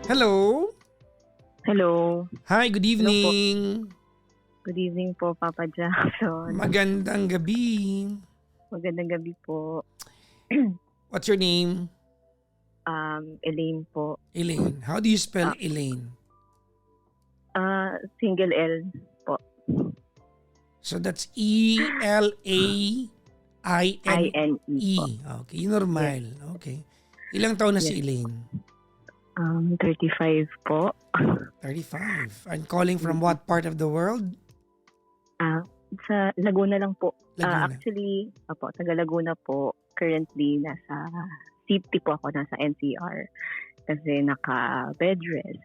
Hello? Hello. Hi, good Hello po. evening. Good evening po, Papa Jackson. Magandang gabi. Magandang gabi po. What's your name? Elaine po. Elaine. How do you spell Ah, Elaine? Single L po. So that's E-L-A-I-N-E. I-N-E po. Okay, Yes. normal. Okay. Ilang taon na Yes. si Elaine? 35 po. 35. And calling from what part of the world? Sa Laguna lang po. Laguna. Actually, taga Laguna po. Currently, nasa city po ako, nasa NCR. Kasi naka-bed rest.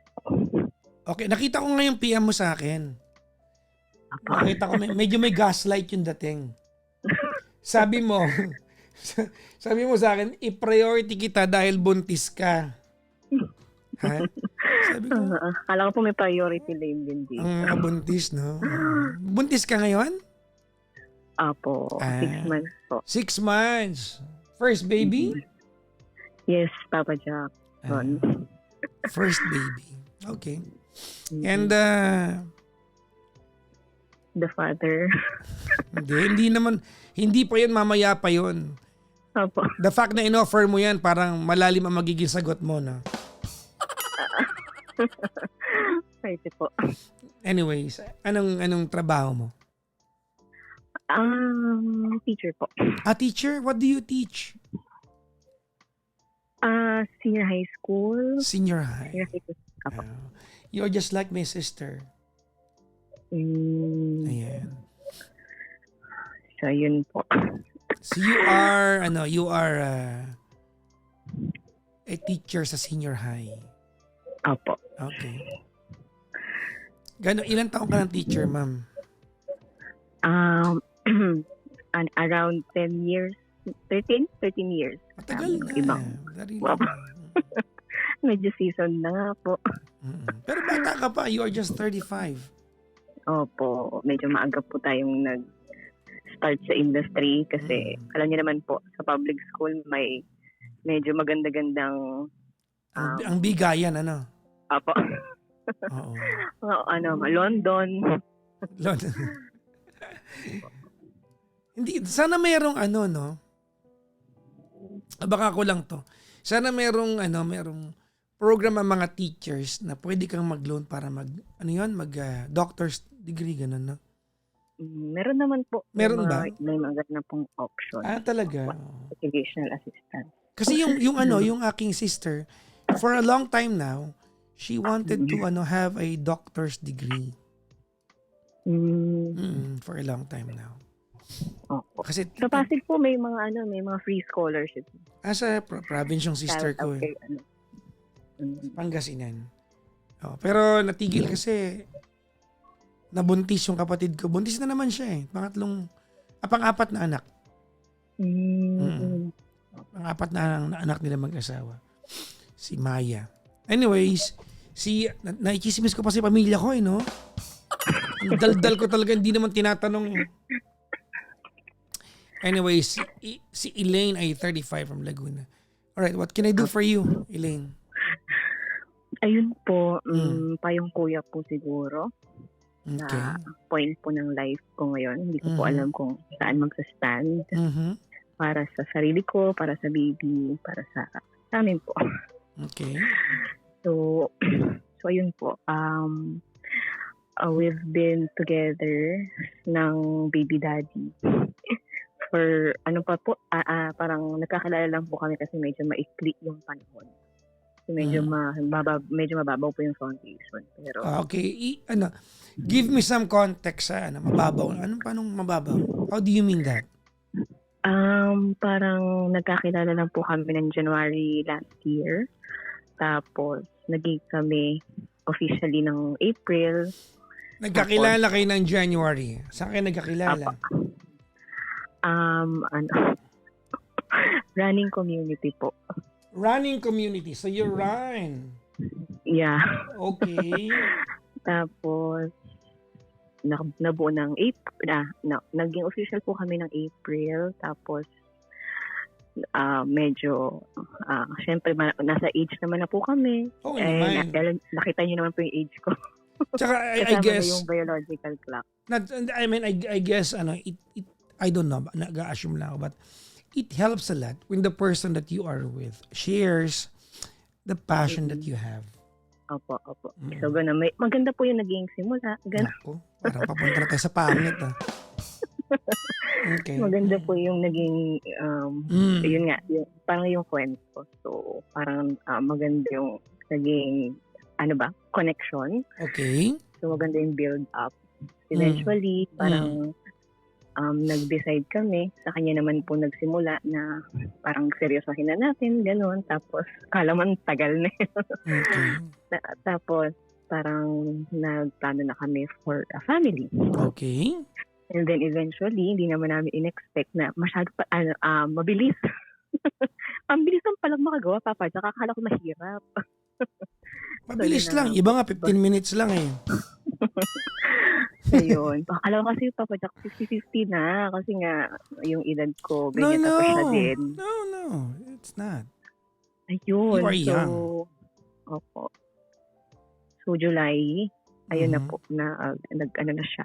Okay, nakita ko ngayon PM mo sa akin. Apo. Nakita ko medyo may gaslight yung dating. Sabi mo, sabi mo sa akin, i-priority kita dahil buntis ka. Ha? Sabi ko, Kala ko po may priority lane din dito. ang mga buntis, no? Buntis ka ngayon? Apo, 6 months po. 6 months. First baby? Yes, Papa Jack. First baby. Okay. Mhm. And, The father. hindi pa yun, mamaya pa yun. Apo. The fact na in-offer mo yan, parang malalim ang magiging sagot mo, no? Pwede po. Anyways, anong trabaho mo? Teacher po. Teacher? What do you teach? Senior high school. Senior high. Senior high school. Apo. You're just like my sister. Ayan. So, yun po. So you are a teacher sa senior high. Apo. Okay. Ilan taong ka ng teacher, ma'am? Around 10 years. 13 years. Matagal na. Ibang. Very Wow. long. Medyo season na nga po. Pero bata ka pa. You are just 35. Opo. Medyo maaga po tayong nag-start sa industry kasi alam niyo naman po, sa public school may medyo maganda-gandang Ang bigayan, ano? Apo. Oo. London. Hindi, sana mayroong no? Baka ko lang to. Sana mayroong program ang mga teachers na pwede kang mag-loan para mag doctor's degree, ganun, no? Meron naman po. Meron ba? May mga na pong option. Talaga. Educational assistant. Kasi yung aking sister, for a long time now, she wanted to have a doctor's degree. For a long time now. Opo. Kasi Sa Pasig po may mga free scholarships. sa province yung sister ko, Okay, Pangasinan. Pero natigil kasi nabuntis yung kapatid ko. Buntis na naman siya pang-apat na anak. Pang-apat na anak nila mag-asawa. Si Maya. Anyways, naikismis ko pa si pamilya ko, no? Ang daldal ko talaga, hindi naman tinatanong. Anyways, si Elaine ay 35 from Laguna. Alright, what can I do for you, Elaine? Ayun po, payong kuya po siguro. Okay. Na point po ng life ko ngayon. Hindi ko po alam kung saan magsa-stand. Para sa sarili ko, para sa baby, para sa amin po. Okay. So ayun po. We've been together ng baby daddy for parang nagkakilala lang po kami kasi medyo maikli yung panahon. So medyo mababaw po yung foundation. Pero okay. Give me some context sa mababaw. Paanong mababaw? How do you mean that? Parang nagkakilala lang po kami ng January last year. Tapos naging kami officially ng April. Nagkakilala kayo ng January. Saan kayo nagkakilala? Running community po. Running community. So you run. Yeah. Okay. Tapos nabuo ng April. Naging official po kami ng April. Tapos medyo, syempre, nasa age naman na po kami. Oo naman. Nakita niyo naman po yung age ko. Tsaka I Kasama na guess, yung biological clock. I guess, I don't know, nag-assume lang ako, but it helps a lot when the person that you are with shares the passion that you have. Opo. So, gano'n. Maganda po yung naging simula. Gano'n. Naku, parang papunta na tayo sa pangit Okay. Maganda po yung naging, yun nga, parang yung kwento. So, parang maganda yung naging, connection. Okay. So, maganda yung build up. Eventually, parang nag-decide kami. Sa kanya naman po nagsimula na parang seryosohin na natin, gano'n. Tapos, kala man tagal na yun. Okay. Tapos, parang nagplano na kami for a family. Okay. And then eventually, hindi naman namin in-expect na masyado pa, mabilis. Ang bilis lang palang makagawa, Papa. Tsaka akala ko mahirap. Mabilis lang. Iba nga, 15 minutes lang eh. So yun. Akala ko kasi Papa Jack 50-50 na. Kasi nga, yung edad ko, ganyan tapos siya din. No. It's not. Ayun. You are young. Opo. So July, ayun na po, nag-ano na siya.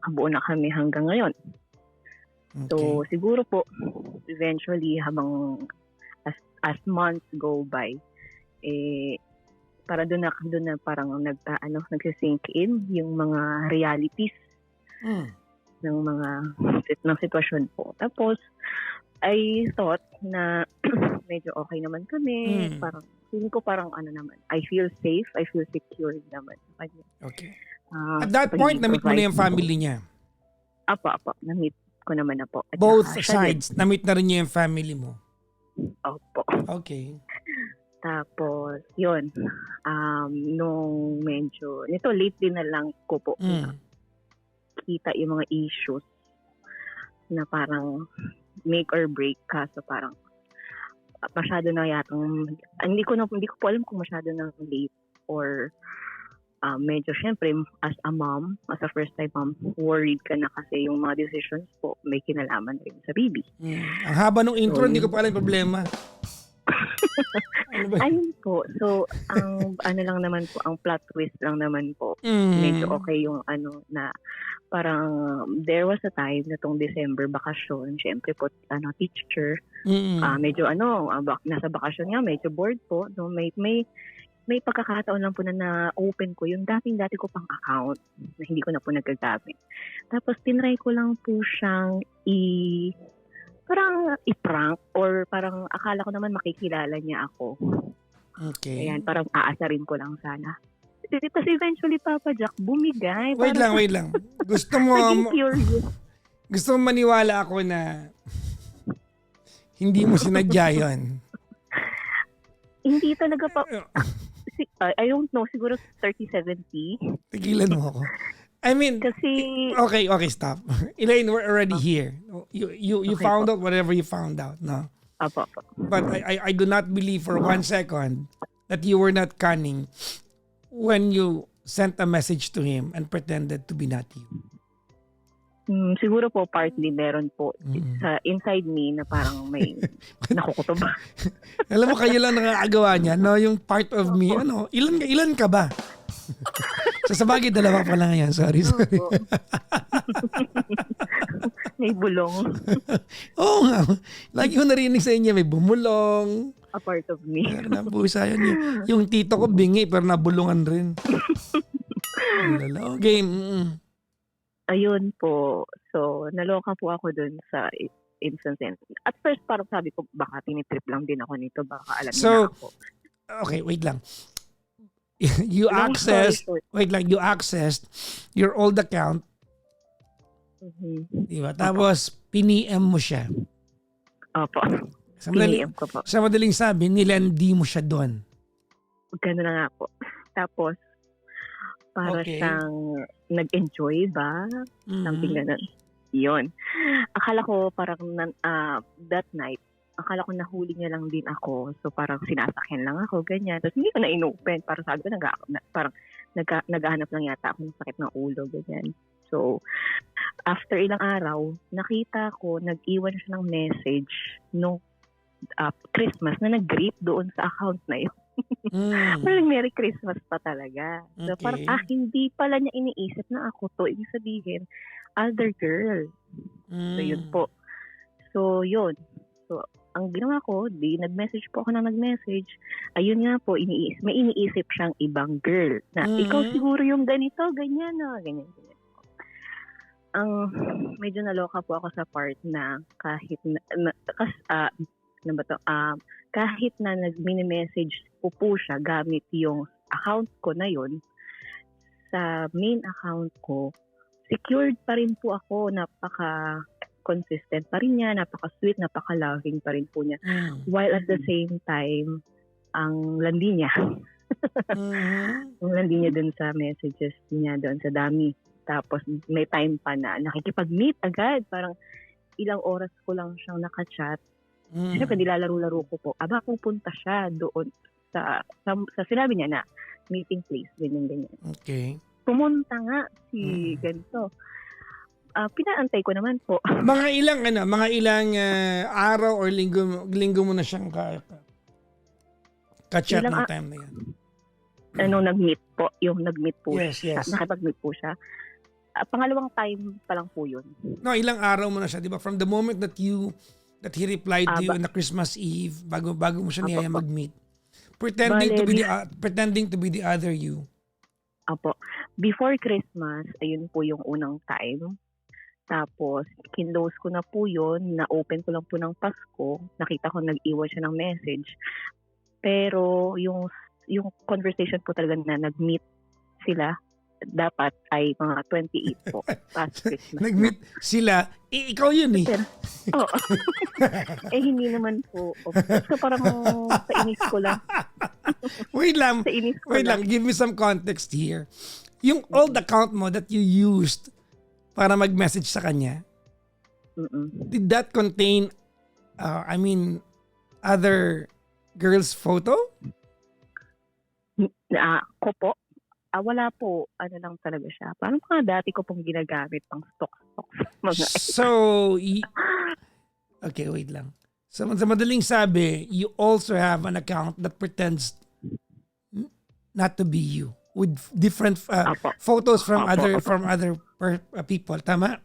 Kabuo na kami hanggang ngayon. Okay. So siguro po, eventually, habang as months go by, para doon na parang nagsisink in yung mga realities ng sitwasyon po. Tapos I thought na medyo okay naman kami, parang feeling ko parang I feel safe, I feel secure naman. Okay. At that point, na-meet mo na yung family niya? Apo, na-meet ko naman na po. At both sides, na-meet na rin niya yung family mo? Opo. Okay. Tapos, yun, nung nito lately na lang ko po kita yung mga issues na parang make or break, kaso parang masyado na yatang, hindi ko po alam kung masyado na late or medyo syempre as a mom, as a first time mom, worried ka na kasi yung mga decisions po may kinalaman rin sa baby. Ang haba ng intro, hindi ko pa alam yung problema. Ayun po. So, ang lang naman po, ang plot twist lang naman po. Medyo okay yung na parang there was a time na tong December bakasyon, syempre po teacher, medyo nasa bakasyon nga, medyo bored po. So, may pagkakataon lang po na open ko yung dati ko pang account na hindi ko na po nagagamit. Tapos tinry ko lang po siyang parang i-prank or parang akala ko naman makikilala niya ako. Okay. Ayan, parang aasarin ko lang sana. Tapos eventually, Papa Jack, bumigay. Wait lang. Gusto mo maniwala ako na hindi mo sinadya yun? Hindi talaga pa. I don't know, siguro 30-70. Tigilan mo ako. I mean, kasi okay, stop. Elaine, we're already here. You okay, found out whatever you found out, no? Apo. But I do not believe for 1 second that you were not cunning when you sent a message to him and pretended to be not you. Siguro po partly meron po sa inside me na parang may nakukutob. Alam mo, kayo lang nakakagawa niya, no? Yung part of me, ilan ka ba? So, sa bagay, 2 pa lang yan. Sorry. May bulong. Oo nga. Lagi ko narinig sa inyo, may bumulong. A part of me. Nabusa yun. Yung tito ko bingi, pero nabulungan rin. Okay. Ayun po. So, naloka po ako dun sa instance. At first, parang sabi ko, baka tinitrip lang din ako nito. Baka alam niya na ako. Okay, wait lang. You accessed your old account. Diba? Tapos, piniem mo siya. Opo. Piniem ko po. Sa madaling sabi, nilandi mo siya doon. Gano'n na nga po. Tapos, para siyang nag-enjoy ba? Something ganun. Yun. Akala ko parang that night, akala ko nahuli niya lang din ako. So parang sinasakyan lang ako, ganyan. Tapos hindi ko na inopen. Parang sabi ko, naghahanap lang yata ako ng sakit ng ulo, ganyan. So, after ilang araw, nakita ko, nag-iwan siya ng message no Christmas na nag-greet doon sa account na yun. Walang Merry Christmas pa talaga. So parang, Okay. hindi pala niya iniisip na ako to. Ibig sabihin, other girl. So yun po. So yun. So ang ginawa ko, nag-message po ako na nag-message. Ayun nga po, may iniisip siyang ibang girl. Na ikaw siguro yung ganito, ganyan na, ganyan. Ang medyo naloka po ako sa part na kahit kahit na mini-message po siya gamit yung account ko na yon, sa main account ko, secured pa rin po ako, napaka-consistent pa rin niya, napaka-sweet, napaka-loving pa rin po niya. While at the same time, ang landi niya. Ang landi niya dun sa messages niya, doon sa dami. Tapos may time pa na nakikipag-meet agad. Parang ilang oras ko lang siyang nakachat. Siyempre, nilalaro-laro ko po. Aba, pupunta siya doon sa sinabi niya na meeting place, ganyan. Okay. Pumunta nga si ganito. Pinaantay ko naman po. Mga ilang araw or linggo mo na siyang ka-chat ng time na yan? Nag-meet po. Yung nag-meet po siya. Yes. Nakipag-meet po siya. Pangalawang time pa lang po yun. No, ilang araw mo na siya, di ba? From the moment that he replied to you on the Christmas Eve, bago mo siya niyaya mag-meet. Pretending to be the other you. Apo. Before Christmas, ayun po yung unang time. Tapos, kinlose ko na po yun, na-open ko lang po ng Pasko. Nakita ko nag-iwan siya ng message. Pero yung conversation po talaga na nag-meet sila, dapat ay mga 28 po, past Christmas. Nag-meet sila, ikaw yun eh. Oo. Hindi naman po. So parang sa inis ko lang. Wait lang, give me some context here. Yung old account mo that you used para mag-message sa kanya, did that contain, other girls' photo? Ko po? Wala po. Ano lang talaga siya. Parang mga dati ko pong ginagamit pang stock. Okay, wait lang. So, sa madaling sabi, you also have an account that pretends not to be you with different photos from other people. Tama?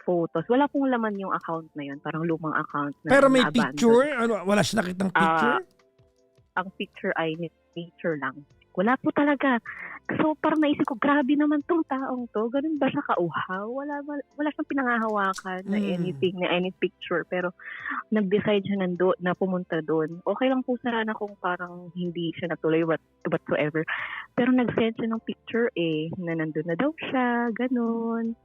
Photos. Wala pong laman yung account na yun. Parang lumang account na pero may na-abandon. picture? Wala siya nakitang picture? Ang picture ay picture lang. Wala po talaga. So parang naisip ko, grabe naman tong taong to. Ganun ba siya kauhaw? Wala siyang pinangahawakan na anything, na any picture. Pero nag-decide siya na pumunta doon. Okay lang po sana kung parang hindi siya natuloy whatsoever. Pero nag-send siya ng picture na nandun na daw siya. Ganun.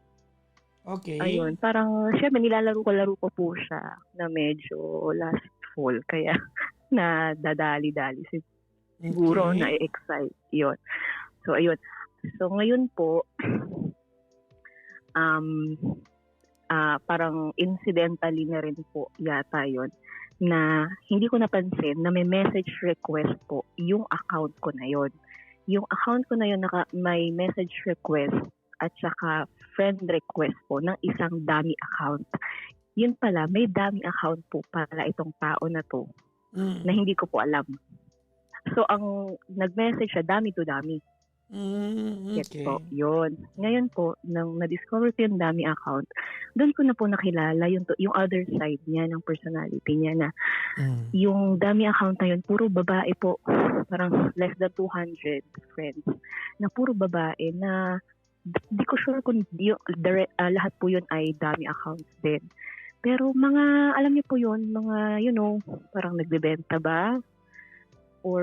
Okay. Ayun. Parang syempre nilalaro ko po siya na medyo lastful. Kaya na dadali-dali siguro na-excite yun. So, ayun. So, ngayon po, parang incidentally na rin po yata yun na hindi ko napansin na may message request po yung account ko na yun. Yung account ko na yun may message request at saka friend request po ng isang dummy account. Yun pala, may dummy account po pala itong tao na to na hindi ko po alam. So, ang nag-message siya, dami to dami. Okay. Po, yun. Ngayon po, nang na-discover ko yung dami account, doon ko na po nakilala yung other side niya, ng personality niya na yung dami account na yun, puro babae po. Parang less than 200 friends na puro babae na di ko sure kung lahat po yun ay dami accounts din. Pero mga, alam niyo po yun, mga, parang nagbebenta ba? Or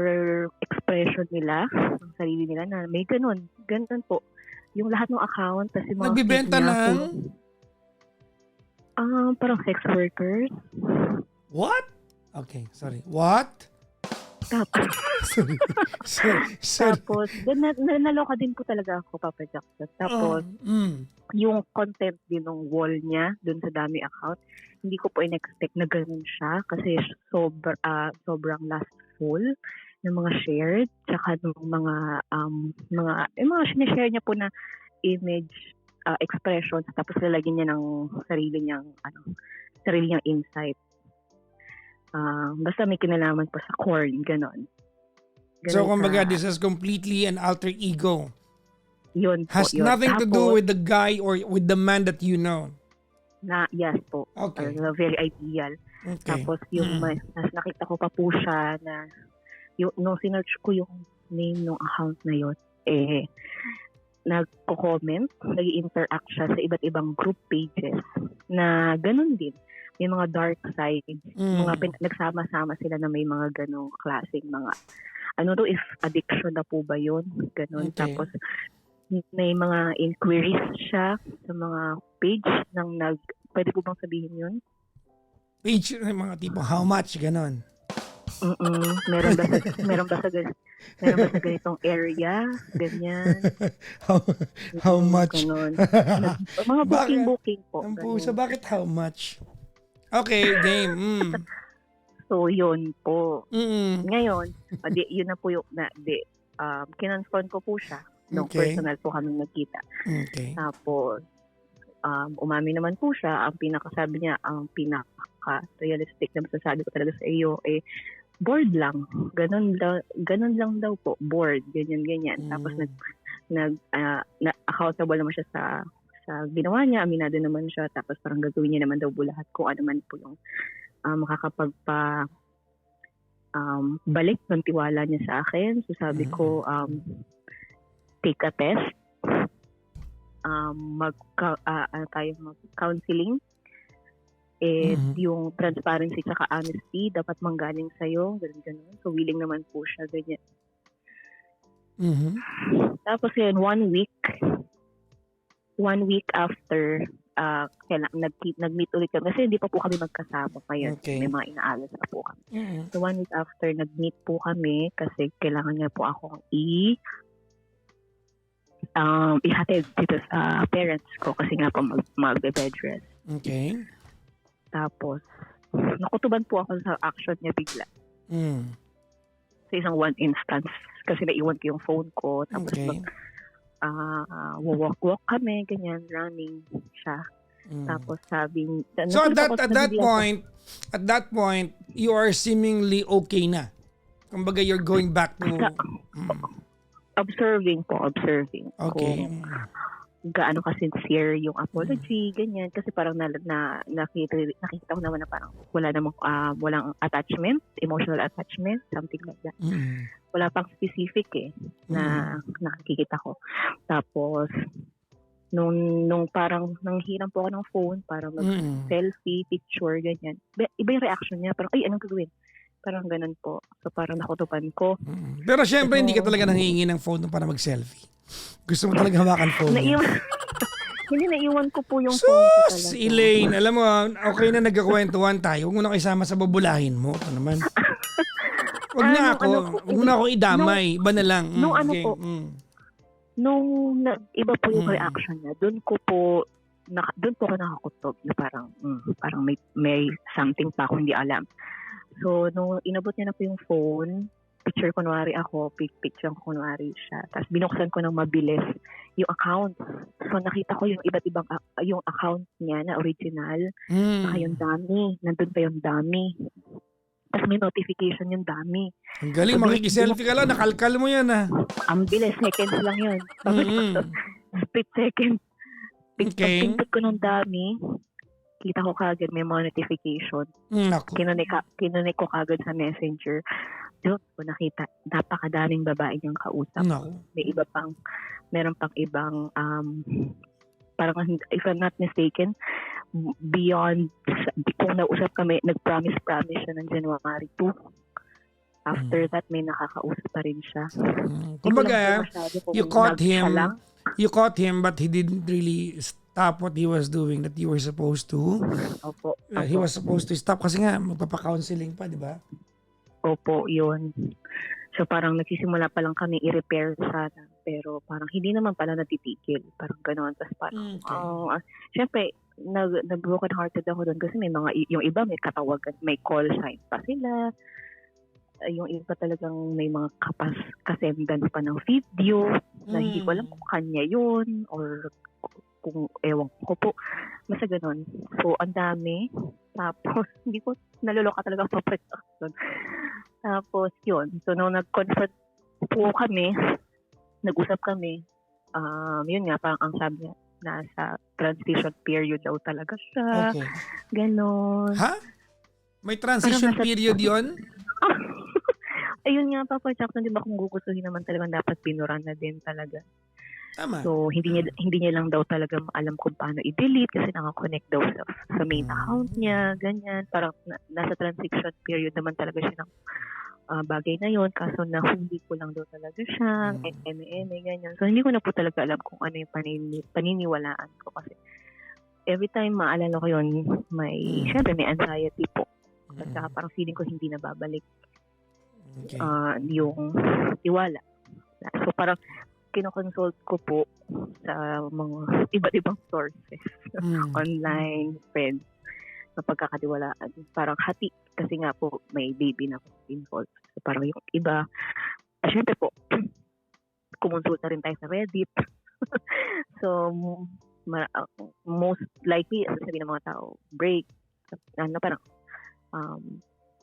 expression nila, ang sarili nila na may ganun. Ganun po. Yung lahat ng account, kasi mga nagbibenta ng? Parang sex workers. What? Okay, sorry. What? Tapos, sorry. Tapos, naloka din po talaga ako, Papa Jackson. Tapos, yung content din ng wall niya, dun sa dami account, hindi ko po in-expect na ganun siya kasi sobrang lastful ng mga shared, tsaka ng mga sinishare niya po na image, expressions, tapos lalagyan niya ng sarili niyang insight. Basta may kinalaman po sa corn, ganon. So, Ganon kumbaga, ka, this is completely an alter ego. yun po, Has yun. nothing to do Tapos, with the guy or with the man that you know. yes po, Okay. very ideal. Okay. Tapos yung mas nakita ko pa po siya na nung sinearch ko yung name ng account na yun, nagko-comment, nag-interact siya sa iba't ibang group pages na ganun din. May mga dark side, nagsama-sama sila na may mga ganong klaseng mga, if addiction na po ba yun? Ganun. Okay. Tapos may mga inquiries siya sa mga page pwede po bang sabihin yun? Page, mga tipong how much, ganon. Meron ba sa ganitong area? Ganyan. How much? Ganon. Mga booking po. Ang puso, bakit how much? Okay, game. So, yun po. Mm. Ngayon, yun na po yung, kinonfront ko po siya. No, Okay. personal po kami nagkita. Okay. Tapos, umamin naman po siya. Ang pinakasabi niya, ang pinaka-realistic na masasabi ko talaga sa iyo, bored lang. Ganun lang daw po. Bored. Ganyan. Tapos, accountable naman siya sa ginawa niya. Aminado naman siya. Tapos, parang gagawin niya naman daw po lahat kung ano man po yung makakapagpa balik ng tiwala niya sa akin. So, sabi ko, take a test. Mag-counseling. Yung transparency at honesty dapat manggaling sa'yo. Ganun. So, willing naman po siya. Ganyan. Tapos yun, 1 week after, nag-meet ulit kami. Kasi hindi pa po kami magkasama ngayon. Okay. May mga inaalas na po kami. So, 1 week after, nag-meet po kami kasi kailangan niya po akong ihatid dito sa parents ko kasi nga po magbe-bed rest. Okay. Tapos, nakutuban po ako sa action niya bigla. Sa isang one instance. Kasi naiwan ko yung phone ko. Tapos, Okay. walk kami, ganyan, running siya. Tapos sabi, So at that point, you are seemingly okay na. Kumbaga, you're going back to... observing. Okay. Kung gaano ka-sincere yung apology, ganyan. Kasi parang nakita ko naman na parang walang attachment, emotional attachment, something like that. Wala pang specific na nakikita ko. Tapos, nung parang nanghiram po ako ng phone, parang selfie, picture, ganyan. Iba yung reaction niya. Parang, anong gagawin? Parang ganun po. So, parang nakutupan ko. Pero syempre, hindi ka talaga nangihingi ng phone para mag-selfie. Gusto mo talaga hawakan phone. Hindi, naiwan ko po yung phone ko talaga. Elaine, alam mo, okay na nagkakwentuhan tayo. Huwag mo na kasama sa babulahin mo. Ito naman. Huwag mo na ako idamay. Iba na lang. Nung iba po yung reaction niya, doon ko nakakutob na parang may something pa ako hindi alam. So, nung inabot niya na po yung phone, picture kunwari ako, picture kunwari siya. Tapos binuksan ko ng mabilis yung account. So, nakita ko yung iba't ibang yung account niya na original. Saka yung dami. Nandun pa yung dami. Tapos may notification yung dami. Ang galing, So, makikiselfie ka lang. Nakalkal mo yan Ang bilis, seconds lang yun. Split second. Okay. Pagpintot ko ng dami, kita ko kagad may mga notification. Kinunik ko kagad sa messenger. Doon ko nakita, napakadaming babae niyang kausap. Meron pang ibang, parang if I'm not mistaken, beyond, kung nausap kami, nag-promise siya ng January 2. After that, may nakakausap pa rin siya. Kumbaga, you caught him but he didn't really stop what he was doing that you were supposed to. Opo. He was supposed to stop kasi nga magpapa-counseling pa, di ba? Opo, yun. So parang nagsisimula pa lang kami i-repair sana. Pero parang hindi naman pala natitigil. Parang gano'n. Tapos parang, syempre, nag-broken hearted ako doon kasi may yung iba may katawagan, may call sign pa sila. Yung iba talagang may mga kasendan pa ng video na hindi ko alam kung kanya yun or kung ewan ko po. Basta ganun. So, ang dami. Tapos, hindi ko naloloka talaga ang Papa Jackson. Tapos, yun. So, nung nag-confront po kami, nag-usap kami, yun nga, parang ang sabi niya, nasa transition period daw talaga siya. Okay. Ganon. Ha? May transition Parang nasa- period yon? Ayun nga, Papa Jackson, di ba kung gugustuhin naman talaga dapat pinuran na din talaga. Tama. So, hindi niya lang daw talaga alam kung paano i-delete kasi nakakonect daw sa main account niya, ganyan. Parang nasa transition period naman talaga siya ng bagay na yon, kaso nahuli ko lang daw talaga siya, ganyan. So, hindi ko na po talaga alam kung ano yung paniniwalaan ko kasi every time maalala ko yun, syempre may anxiety po. At saka parang feeling ko hindi na babalik Okay. yung tiwala. So, parang kinoconsult ko po sa mga iba't ibang sources, online, friends, na pagkakatiwalaan. Parang hati, kasi nga po may baby na involved. So, parang yung iba, syempre po, kumonsulta rin tayo sa Reddit. So, most likely, sabi ng mga tao, break,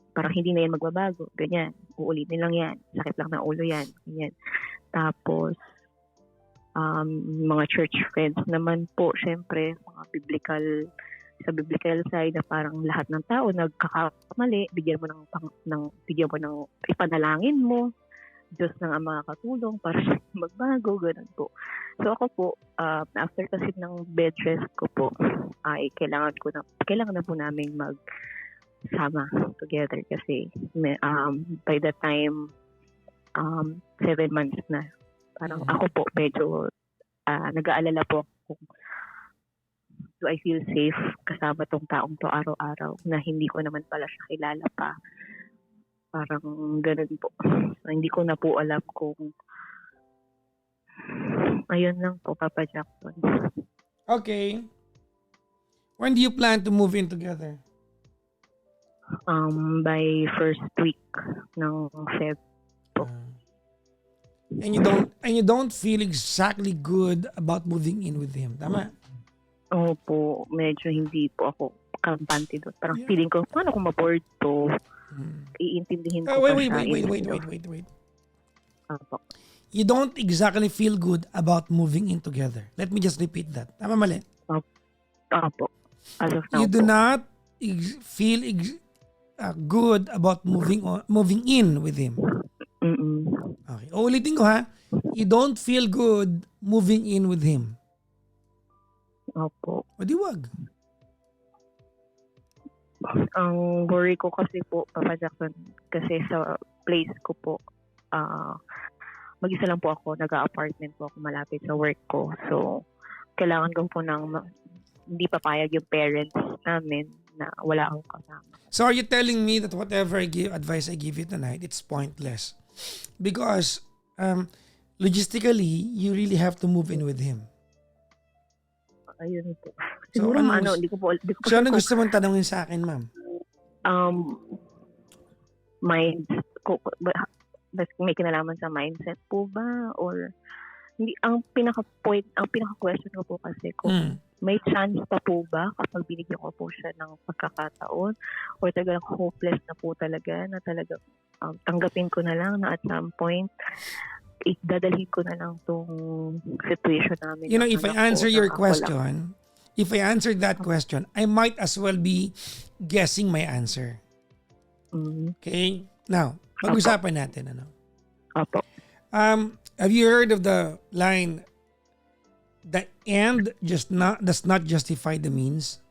parang hindi na yan magbabago, ganyan, uulitin lang yan, sakit lang ng ulo yan, ganyan. Tapos, mga church friends naman po, syempre, mga sa biblical side na parang lahat ng tao nagkakamali, bigyan mo ng ipanalangin mo, Diyos ng ang makakatulong para siya magbago, ganun po. So ako po, after kasi ng bed rest ko po, ay kailangan na po namin magsama together kasi by the time 7 months na, parang ako po medyo nag-aalala po kung do I feel safe kasama tong taong to araw-araw na hindi ko naman pala siya kilala pa. Parang ganun po. So, hindi ko na po alam kung ayun lang po, Papa Jackson. Okay. When do you plan to move in together? By first week ng Feb po. And you don't feel exactly good about moving in with him. Tama? Opo, medyo hindi po ako kampante doon. Parang feeling ko, paano kung ma-board to? Iintindihin ko pa siya. Wait. Opo. You don't exactly feel good about moving in together. Let me just repeat that. Tama mali? Opo. As of now You do po. not feel good about moving in with him. Okay. Ulitin ko ha. You don't feel good moving in with him. Opo. O di wag. Ang worry ko kasi po, Papa Jackson, kasi sa place ko po, mag-isa lang po ako, nag-apartment po ako malapit sa work ko. So, kailangan ko po hindi papayag yung parents namin na wala akong kasama. So are you telling me that whatever advice I give you tonight, it's pointless? Because logistically, you really have to move in with him. Ayun po. So, Siguro hindi ko po So ano gusto mong tanongin sa akin, ma'am? May kinalaman sa mindset po ba? Or, hindi, ang pinaka-question ko po kasi kung may chance pa po ba kapag binigyan ko po siya ng pagkakataon? Or talagang hopeless na po talaga, na talagang tanggapin ko na lang na at some point, dadalhin ko na lang tong situation namin. You know, if I answer that question, I might as well be guessing my answer. Okay? Now, pag-usapan natin, ano? Opo. Have you heard of the line, the end does not justify the means?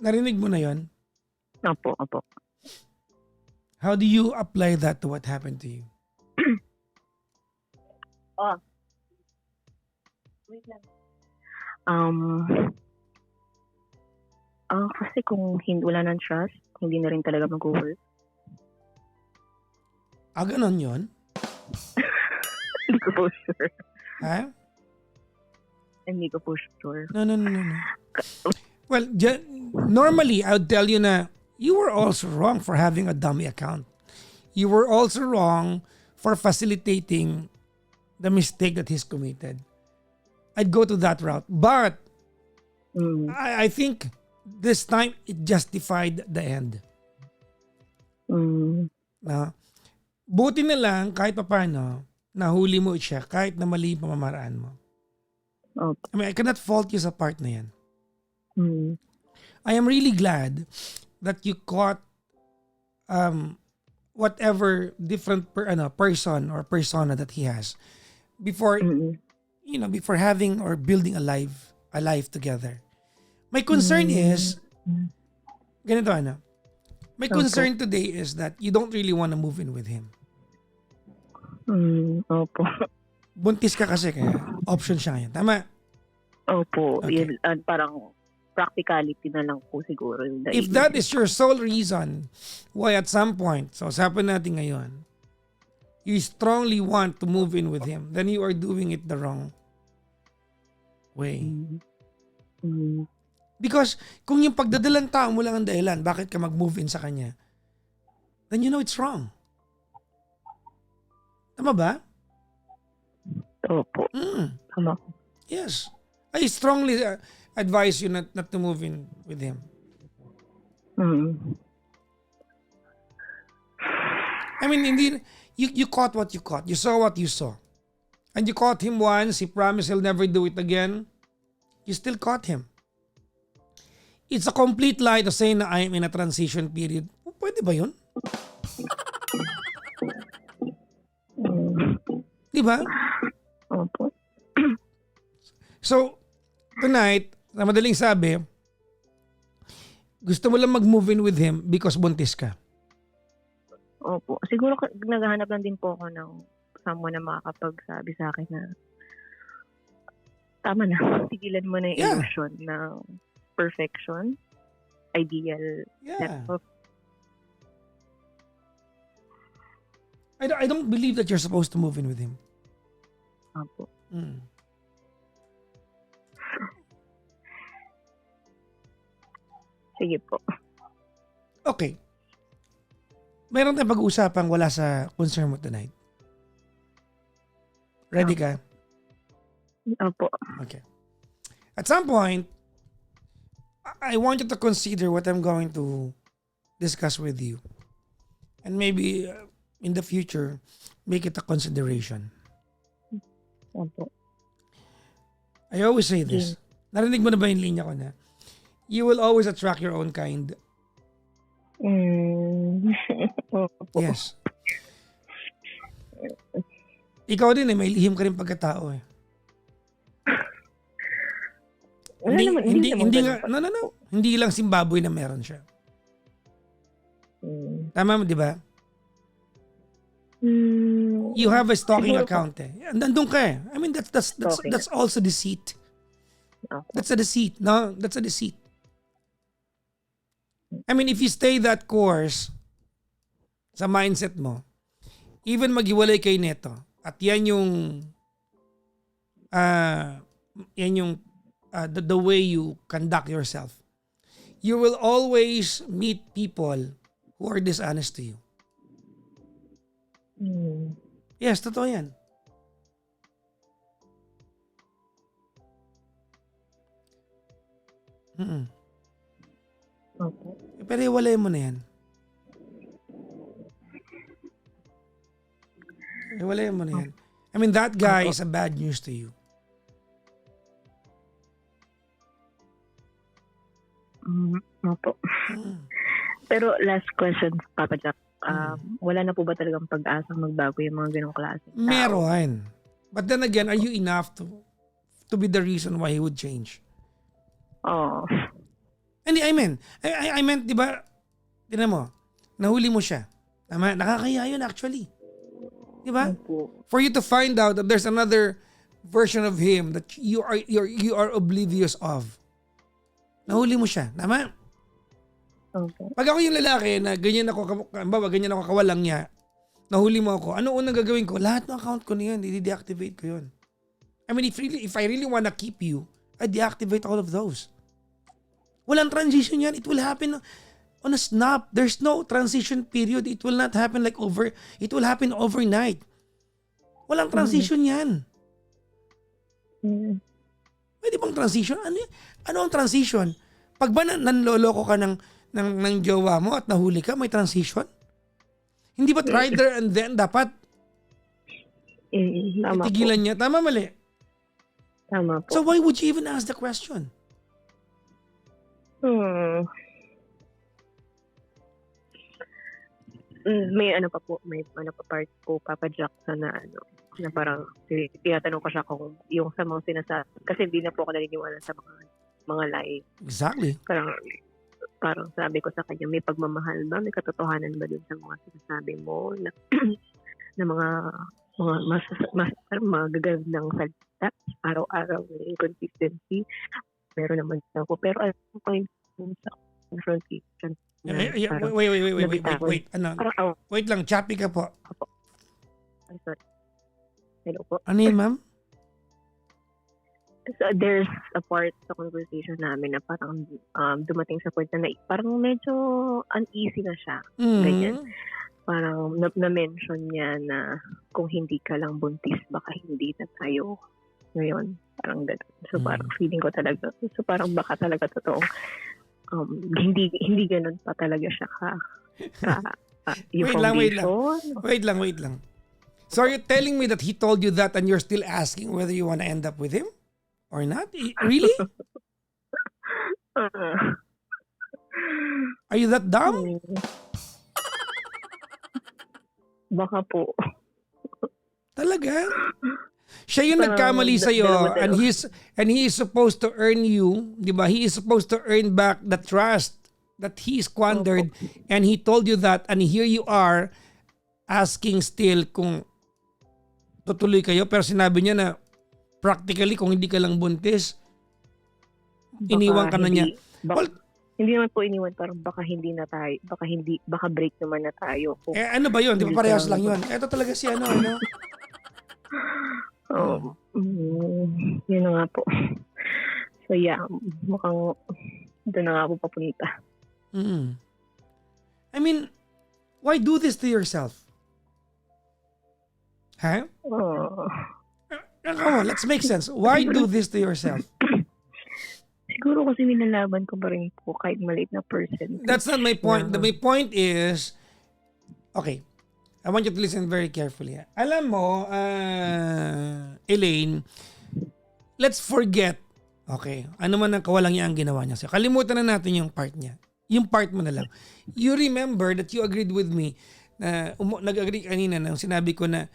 Narinig mo na yon? Opo. How do you apply that to what happened to you? Wait lang. Kasi kung wala ng trust, hindi na rin talaga mag-work. Ganon yun? Hindi ko po sure. Ha? Hindi ko po sure. No. Well, normally, I would tell you na you were also wrong for having a dummy account. You were also wrong for facilitating the mistake that he's committed. I'd go to that route. But I think this time it justified the end. Mm. Na buti na lang kahit papaano nahuli mo siya kahit na mali yung pamamaraan mo. Opo. I mean, I cannot fault you sa part na yan. Mm. I am really glad that you caught whatever different person or persona that he has before Mm. before having or building a life together. My concern is ganito My concern today is that you don't really want to move in with him. Opo. Buntis ka kasi kaya option siya ngayon. Tama? Opo. Okay. Yun, parang practicality na lang po siguro. If that is your sole reason why at some point, so usapan natin ngayon, you strongly want to move in with him, then you are doing it the wrong way. Mm. Because kung yung pagdadalang tao mo lang ang dahilan, bakit ka mag-move in sa kanya, then you know it's wrong. Tama ba? Opo. Tama. Yes. I strongly advise you not to move in with him. Mm. I mean, hindi, you caught what you caught. You saw what you saw. And you caught him once. He promised he'll never do it again. You still caught him. It's a complete lie to say na I am in a transition period. Pwede ba yun? Di ba? Opo. So, tonight, na madaling sabi, gusto mo lang mag-move in with him because buntis ka. Opo. Siguro naghahanap lang din po ako ng someone na makakapagsabi sa akin na tama na. Tigilan mo na yung illusion ng perfection, ideal setup. I don't believe that you're supposed to move in with him. Opo. Sige po. Okay. Meron tayong pag-uusapang wala sa concern mo tonight. Ready ka? Opo. Okay. At some point, I want you to consider what I'm going to discuss with you. And maybe in the future, make it a consideration. Opo. I always say this. Narinig mo na ba yung linya ko na? You will always attract your own kind. Opo. Yes. Ikaw din may lihim ka rin pagkatao eh. Hindi nga, no. Hindi lang Zimbabwe na meron siya. Tama mo, di ba? You have a stalking account eh. Nandun ka eh. I mean, that's also deceit. That's a deceit. No, that's a deceit. I mean, if you stay that course sa mindset mo, even maghiwalay kayo neto, at yan yung the way you conduct yourself, you will always meet people who are dishonest to you. Yes, totoo yan. Okay. Pero iwalay mo na yan. Iwalay mo na yan. I mean, that guy is a bad news to you. Opo. Pero last question, Papa Jack. Wala na po ba talagang pag-asang magbago yung mga ganong klase? Meron. But then again, are you enough to be the reason why he would change? Oh. Hindi, I meant, di ba, tinan mo, nahuli mo siya. Tama, nakakaya yun actually. Di ba? For you to find out that there's another version of him that you are oblivious of. Nahuli mo siya. Tama? Okay. Pag ako yung lalaki na ganyan ako kawalang niya, nahuli mo ako, ano unang gagawin ko? Lahat ng account ko na yan, i-deactivate ko yun. I mean, if I really wanna keep you, I deactivate all of those. Walang transition yan. It will happen on a snap. There's no transition period. It will not happen it will happen overnight. Walang transition yan. Pwede bang transition? Ano ang transition? Pag ba nanloloko ka ng jowa mo at nahuli ka, may transition? Hindi ba try there and then dapat Tama po. tigilan niya? Tama, mali? Tama po. So why would you even ask the question? May ano pa po, may ano pa part po, Papa Jackson na na parang tinatanong ko siya kung yung sa mga sinasabi, kasi hindi na po ako naniniwala sa mga lie. Exactly. Parang sabi ko sa kanya, may pagmamahal ba? May katotohanan ba dun sa mga sinasabi mo na, na mga gagandang salita, araw-araw na inconsistency? Meron naman ako. Pero ano po yung sa confrontation? Wait. Wait lang, choppy ka po. Ay, sorry. Hello po. Ano yun, ma'am? So, there's a part sa conversation namin na parang dumating sa point na parang medyo uneasy na siya. Ganyan. Parang na-mention niya na kung hindi ka lang buntis, baka hindi na tayo ngayon. Parang gano'n. So, parang feeling ko talaga. So, parang baka talaga totoong hindi gano'n pa talaga siya yung Wait lang. So are you telling me that he told you that and you're still asking whether you want to end up with him or not? Really? Are you that dumb? Baka po. Talaga? Siya yung nagkamali sa'yo and he is supposed to earn you, di ba? He is supposed to earn back the trust that he squandered and he told you that and here you are asking still kung tutuloy kayo pero sinabi niya na practically kung hindi ka lang buntis, iniwan ka na niya. Hindi naman po iniwan, parang baka hindi na tayo, baka break naman na tayo. Ano ba yun? Di ba parehas lang yun? Ito talaga si ano? Yun na nga po. So yeah, mukhang doon na nga po papunta. I mean, why do this to yourself? Huh? Come on, let's make sense. Why do this to yourself? Siguro kasi minalaban ko pa rin po kahit maliit na person. That's not my point. My point is, okay, I want you to listen very carefully. Alam mo, Elaine, let's forget, okay, ano man ang kawalang niya ang ginawa niya sa'yo. Kalimutan na natin yung part niya. Yung part mo na lang. You remember that you agreed with me na nag-agree kanina na sinabi ko na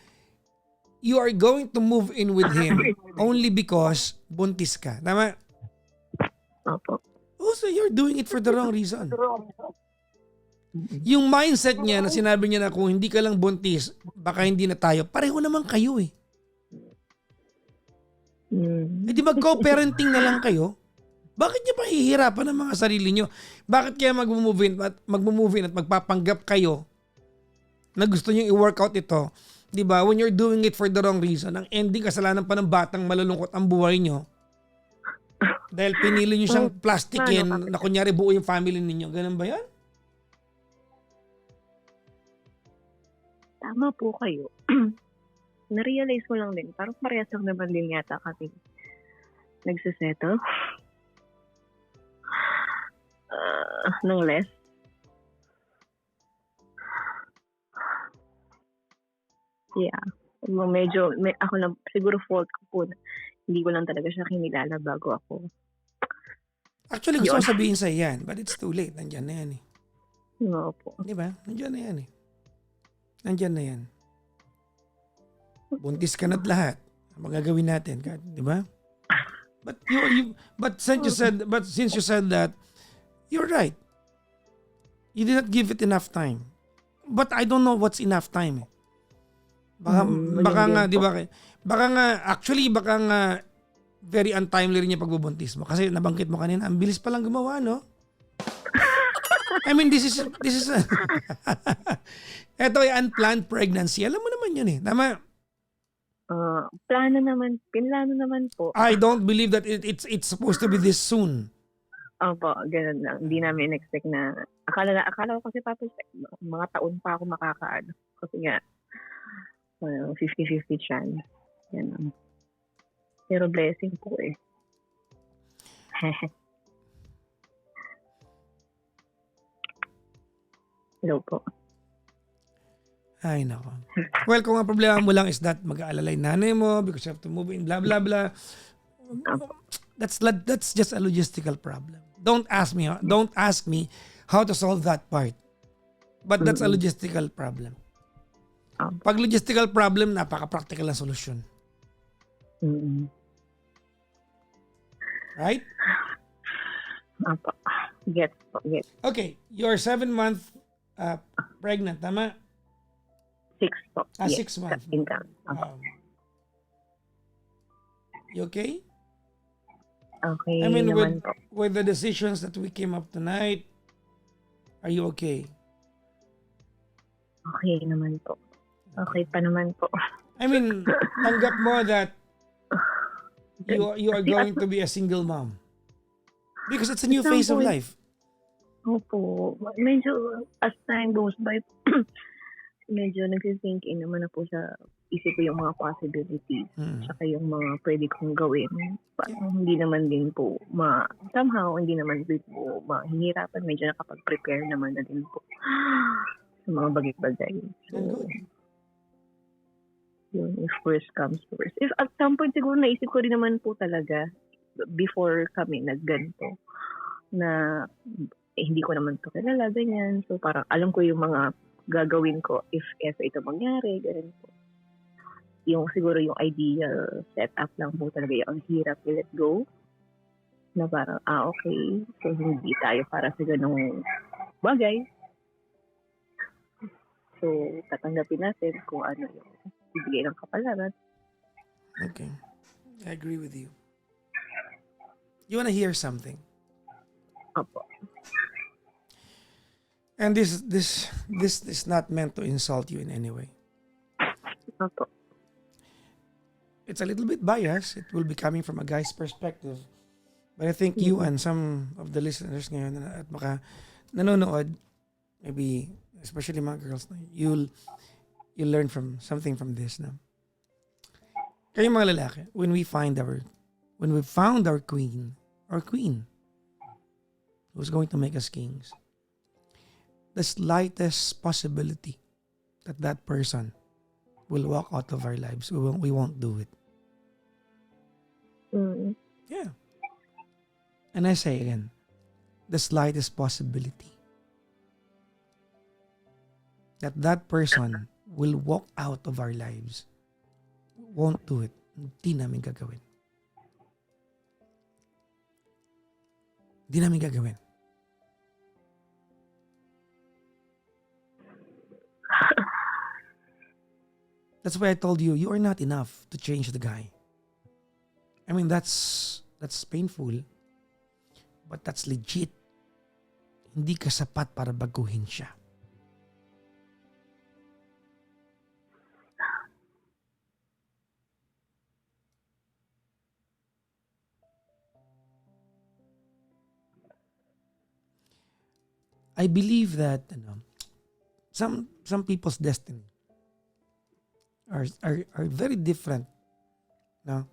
you are going to move in with him only because buntis ka. Tama? Opo. Oh, so you're doing it for the wrong reason. Yung mindset niya na sinabi niya na kung hindi ka lang buntis, baka hindi na tayo. Pareho naman kayo eh. Eh di mag-co-parenting na lang kayo. Bakit niyo pa hihirapan ang mga sarili niyo? Bakit kaya mag-move in at magpapanggap kayo na gusto niyo i-workout ito? Di ba? When you're doing it for the wrong reason, ang ending kasalanan pa ng batang malulungkot ang buhay niyo. Dahil pinili niyo siyang plastikin na kunyari buo yung family ninyo. Ganun ba yan? Tama po kayo. Na-realize ko lang din, parang parehas lang naman din yata kami nagsisettle. Nang less. Yeah. Ako lang, siguro fault ko po. Hindi ko lang talaga siya kinilala bago ako. Actually, gusto ko sabihin sa yan, but it's too late. Nandyan na yan eh. Oo po. Di ba? Nandyan na yan eh. Nandyan na yan. Buntis ka na't lahat. Magagawin natin, di ba? But since you said that, you're right. You did not give it enough time. But I don't know what's enough time. Baka nga, di ba? Baka nga very untimely rin yung pagbubuntis mo. Kasi nabanggit mo kanina, ang bilis palang gumawa, no? I mean, this is ito ay unplanned pregnancy. Alam mo naman yun eh. Tama? Pinlano naman po. I don't believe that it's supposed to be this soon. Opo, ganun lang. Hindi namin expect na, akala ko kasi Papa, mga taon pa ako makakaano. Kasi nga, 50-50 chance. Yan. Pero blessing po eh. Hello po. Ay, nako. Well, kung ang problema mo lang is that mag-aalala yung nanay mo because you have to move in, blah, blah, blah. Opo. That's just a logistical problem. Don't ask me how to solve that part. But that's a Mm-mm. logistical problem. Opo. Pag logistical problem, napaka-practical na solusyon. Mm-mm. Right? Opo. Get po. Get. Okay, you're 7 month pregnant, tama? 6 po. 6 months. Income. Opo. You okay? Okay I mean, naman po. with the decisions that we came up tonight, are you okay? Okay naman po. Okay pa naman po. I mean, tanggap mo that you are going to be a single mom. Because it's a new phase of life. Opo. Medyo as time goes by, medyo nagsisink in naman na po sa isip ko yung mga possibilities. Tsaka yung mga pwede kong gawin. Parang hindi naman din po somehow hindi naman din po mahihirapan. Medyo nakapag-prepare naman na din po sa mga bagay-bagay. So, yun, if worst comes to worst. If at some point siguro naisip ko rin naman po talaga before kami nagganto na hindi ko naman to kilala, ganyan. So parang alam ko yung mga gagawin ko if ever ito mangyari, ganyan po. Yung siguro yung ideal setup lang po talaga yung ang hirap i let go. Na parang, okay. So hindi tayo para sa ganung bagay. So tatanggapin natin kung ano yung ibigay ng kapalaran. Okay. I agree with you. You wanna hear something? Opo. And this is not meant to insult you in any way. Opo. It's a little bit biased. It will be coming from a guy's perspective. But I think you and some of the listeners ngayon at baka nanonood, maybe especially mga girls, you'll learn from something from this. No? Kayo mga lalaki, when we found our queen who's going to make us kings, the slightest possibility that person will walk out of our lives, we won't do it. Mm. Yeah. And I say again, the slightest possibility that person will walk out of our lives, won't do it. Hindi namin gagawin. Hindi namin gagawin. That's why I told you, you are not enough to change the guy. I mean, that's painful, but that's legit. Hindi ka sapat para baguhin siya. I believe that some people's destiny are very different, no,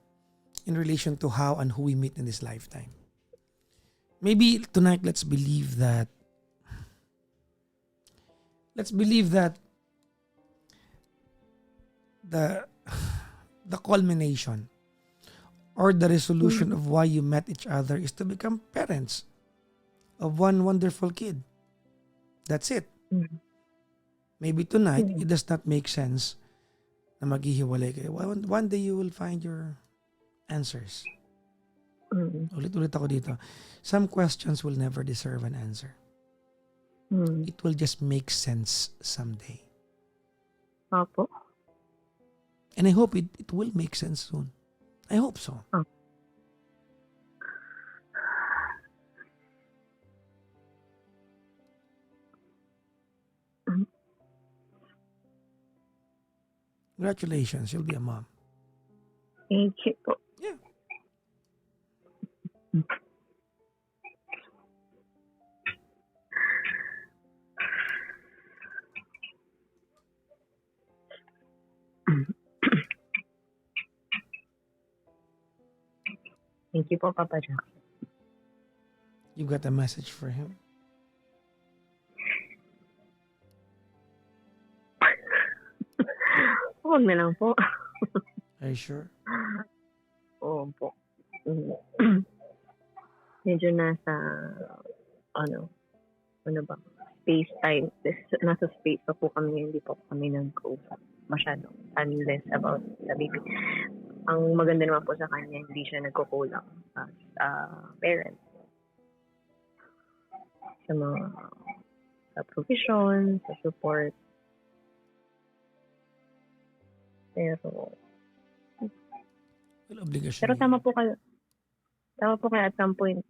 in relation to how and who we meet in this lifetime. Maybe tonight let's believe that the culmination or the resolution of why you met each other is to become parents of one wonderful kid. That's it. Maybe tonight it does not make sense na maghihiwalay kayo. One day you will find your answers. Ulit-ulit ako dito. Some questions will never deserve an answer. It will just make sense someday. Opo. And I hope it will make sense soon. I hope so. Congratulations, you'll be a mom. Thank you po. Yeah. Thank you po, Papa Jack. You got a message for him? Huwag na lang po. Are you sure? Oo po. Mm. Medyo nasa, ano, ano ba, space time. Nasa space pa po kami, hindi po kami nag-uusap masyado unless about the baby. Ang maganda naman po sa kanya, hindi siya nagkukulang as a parent sa mga sa provision, sa support. Pero Well, obligasyon. pero yun. tama po kayo at some point.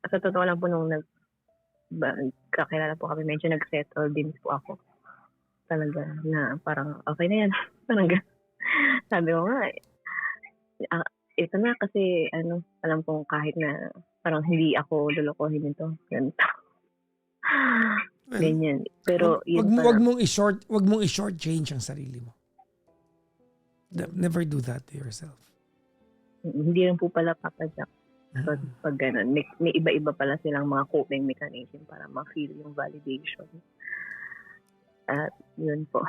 Sa totoo lang po nung kakilala po kami, medyo nag-settle din po ako. Talaga na parang okay na yan. Parang sabi ko nga, ito na kasi alam kong kahit na parang hindi ako lulukohin nito. Ganito. Well, Ganyan. Pero wag yun pa lang. wag mong i-short change ang sarili mo. Never do that to yourself. Hindi rin po pala Papa Jack. So, pag ganun, may iba-iba pala silang mga coping mechanism para ma-feel yung validation. At yun po.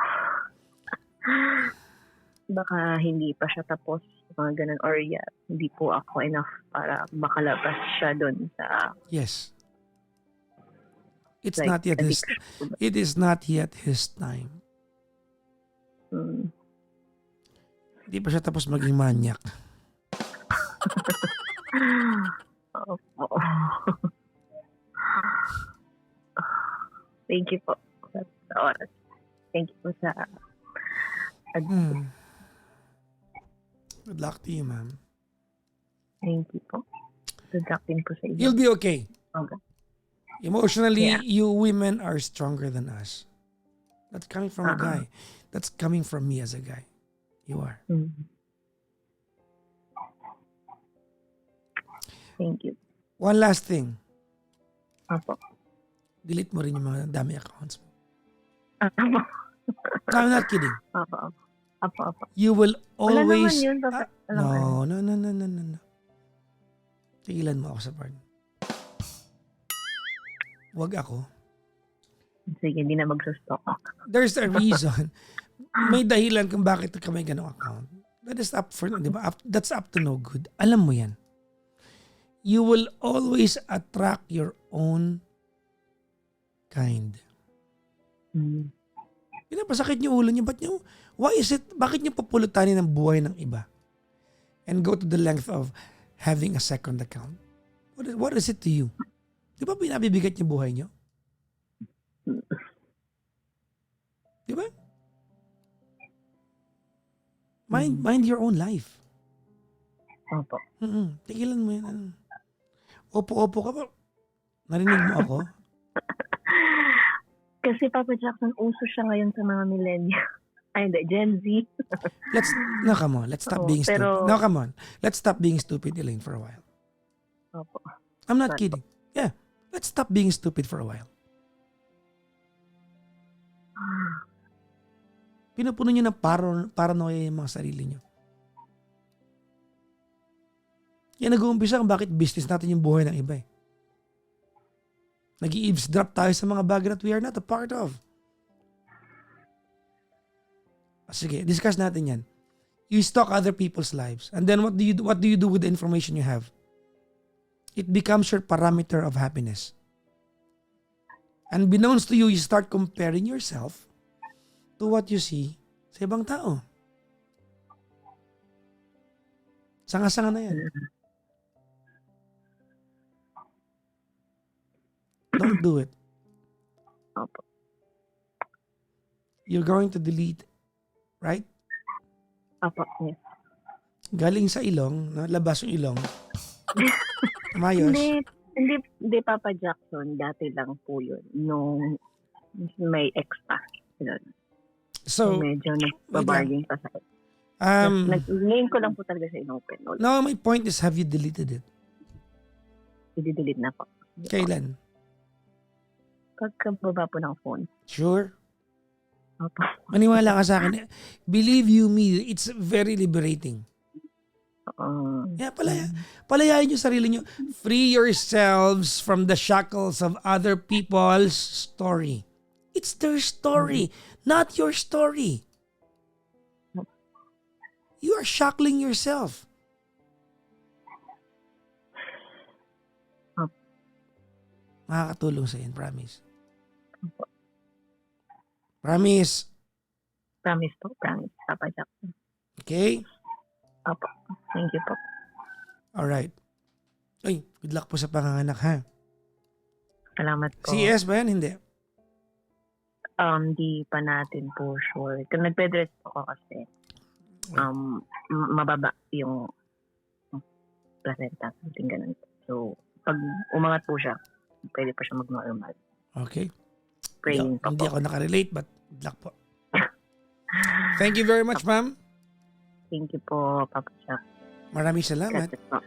Baka hindi pa siya tapos mga ganun or hindi po ako enough para makalabas siya doon sa Yes. It's like, not yet his addiction. it is not yet his time. Hindi pa siya tapos maging manyak. Opo. Thank you po sa oras. Thank you po sa Good luck to you, ma'am. Thank you po. Good luck din po sa inyo. You'll be okay. Okay. Emotionally, Yeah. you women are stronger than us. That's coming from a guy. That's coming from me as a guy. You are. Thank you. One last thing. Apo. Delete mo rin yung mga dami accounts mo. Apo. No, I'm not kidding. Apo. You will Wala naman always... yun. Papa. No. Tigilan mo ako sa part. Wag ako. Sige, hindi na magsustok. There's a reason. May dahilan kung bakit ka may ganong account. That is up for, di ba? That's up to no good. Alam mo yan. You will always attract your own kind. Pinapasakit niyo ulo niyo. Bakit niyo papulutanin ang buhay ng iba? And go to the length of having a second account. What is it to you? Di ba pinabibigat niyo buhay niyo? Di ba? Mind your own life. Opo. Tigilan mo yan. Opo ka ba? Narinig mo ako? Kasi Papa Jackson, uso siya ngayon sa mga millennial. Ay, hindi, Gen Z. Come on. Let's stop being stupid. No, come on. Let's stop being stupid, Elaine, for a while. Opo. I'm not kidding. Yeah. Let's stop being stupid for a while. Pinupuno nyo ng paranoia yung mga sarili nyo. Yan nag-uumpisa kung bakit business natin yung buhay ng iba eh. Nag-eavesdrop tayo sa mga bagay that we are not a part of. Sige, discuss natin yan. You stalk other people's lives. And then what do you do with the information you have? It becomes your parameter of happiness. And beknownst to you, you start comparing yourself to what you see sa ibang tao. Sanga-sanga na yan. Don't do it. Opo. You're going to delete, right? Opo, yes. Galing sa ilong, no? Labas yung ilong. Mayos. Hindi Papa Jackson, dati lang po yun. Nung may extra. So, medyo nagbabargain pa sa ngayon ko lang po talaga sa inopen. No, my point is, have you deleted it? I-delete na po. Kailan? Pagkababa po ng phone. Sure? Opo. Maniwala ka sa akin. Believe you me, it's very liberating. Yeah, palayain nyo sarili nyo. Free yourselves from the shackles of other people's story. It's their story, not your story. You are shackling yourself. Opo. Makakatulong sa yan, promise. Promise. Promise po, promise. Papa Jackson. Okay? Opo. Thank you po. Alright. Ay, good luck po sa panganganak, ha? Salamat po. CS ba yan? Hindi. Di pa natin po sure. Kung nagpe-dress po ako kasi, mababa yung placenta, something ganun. So, pag umangat po siya, pwede pa siya mag-normal. Okay. Praying pa Hindi po. ako nakarelate, but good luck po. Thank you very much, ma'am. Thank you po, Papa Jack. Maraming salamat. Gracias po.